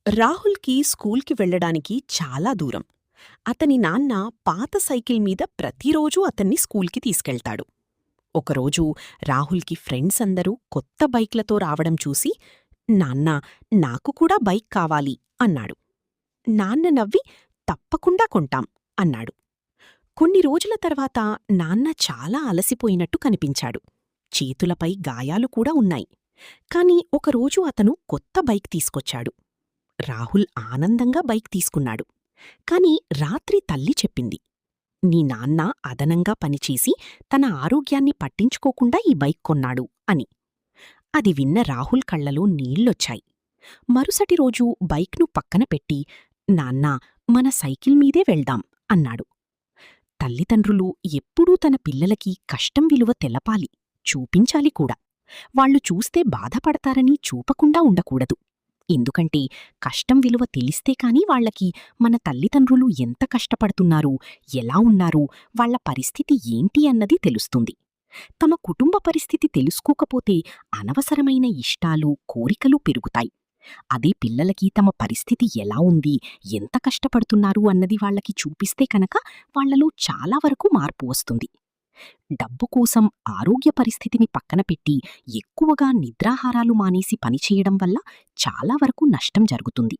రాహుల్కి స్కూల్కి వెళ్ళడానికి చాలా దూరం. అతని నాన్న పాత సైకిల్ మీద ప్రతిరోజూ అతన్ని స్కూల్కి తీసుకెళ్తాడు. ఒకరోజు రాహుల్కి ఫ్రెండ్స్ అందరూ కొత్త బైక్లతో రావడం చూసి, నాన్నా, నాకు కూడా బైక్ కావాలి అన్నాడు. నాన్న నవ్వి, తప్పకుండా కొంటాం అన్నాడు. కొన్ని రోజుల తర్వాత నాన్న చాలా అలసిపోయినట్టు కనిపించాడు. చేతులపై గాయాలు కూడా ఉన్నాయి. కాని ఒకరోజు అతను కొత్త బైక్ తీసుకొచ్చాడు. రాహుల్ ఆనందంగా బైక్ తీసుకున్నాడు. కాని రాత్రి తల్లి చెప్పింది, నీ నాన్న అదనంగా పనిచేసి తన ఆరోగ్యాన్ని పట్టించుకోకుండా ఈ బైక్ కొన్నాడు అని. అది విన్న రాహుల్ కళ్లలో నీళ్లొచ్చాయి. మరుసటి రోజు బైక్ను పక్కన పెట్టి, నాన్నా, మన సైకిల్ మీదే వెళ్దాం అన్నాడు. తల్లిదండ్రులు ఎప్పుడూ తన పిల్లలకి కష్టం విలువ తెలపాలి, చూపించాలి కూడా. వాళ్ళు చూస్తే బాధపడతారని చూపకుండా ఉండకూడదు. ఎందుకంటే కష్టం విలువ తెలిస్తే కాని వాళ్లకి మన తల్లిదండ్రులు ఎంత కష్టపడుతున్నారు, ఎలా ఉన్నారు, వాళ్ల పరిస్థితి ఏంటి అన్నది తెలుస్తుంది. తమ కుటుంబ పరిస్థితి తెలుసుకోకపోతే అనవసరమైన ఇష్టాలు, కోరికలు పెరుగుతాయి. అదే పిల్లలకి తమ పరిస్థితి ఎలా ఉంది, ఎంత కష్టపడుతున్నారు అన్నది వాళ్లకి చూపిస్తే కనుక వాళ్లలో చాలా వరకు మార్పు వస్తుంది. డబ్బు కోసం ఆరోగ్య పరిస్థితిని పక్కన పెట్టి ఎక్కువగా నిద్రాహారాలు మానేసి పనిచేయడం వల్ల చాలా వరకు నష్టం జరుగుతుంది.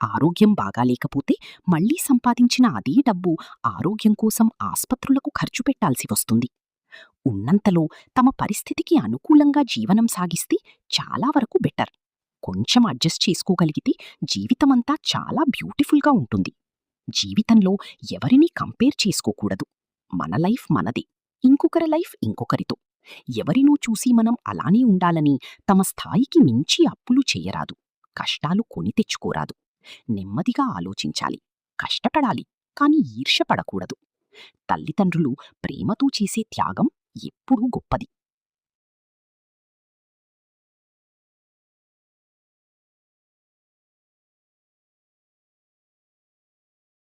ఆరోగ్యం బాగాలేకపోతే మళ్లీ సంపాదించిన అదే డబ్బు ఆరోగ్యం కోసం ఆస్పత్రులకు ఖర్చు పెట్టాల్సి వస్తుంది. ఉన్నంతలో తమ పరిస్థితికి అనుకూలంగా జీవనం సాగిస్తే చాలా వరకు బెటర్. కొంచెం అడ్జస్ట్ చేసుకోగలిగితే జీవితమంతా చాలా బ్యూటిఫుల్గా ఉంటుంది. జీవితంలో ఎవరినీ కంపేర్ చేసుకోకూడదు. మన లైఫ్ మనదే, ఇంకొకరి లైఫ్ ఇంకొకరితో. ఎవరినూ చూసి మనం అలానే ఉండాలని తమ స్థాయికి మించి అప్పులు చేయరాదు. కష్టాలు కొని తెచ్చుకోరాదు. నెమ్మదిగా ఆలోచించాలి, కష్టపడాలి, కాని ఈర్ష్యపడకూడదు. తల్లిదండ్రులు ప్రేమతో చేసే త్యాగం ఎప్పుడూ గొప్పది.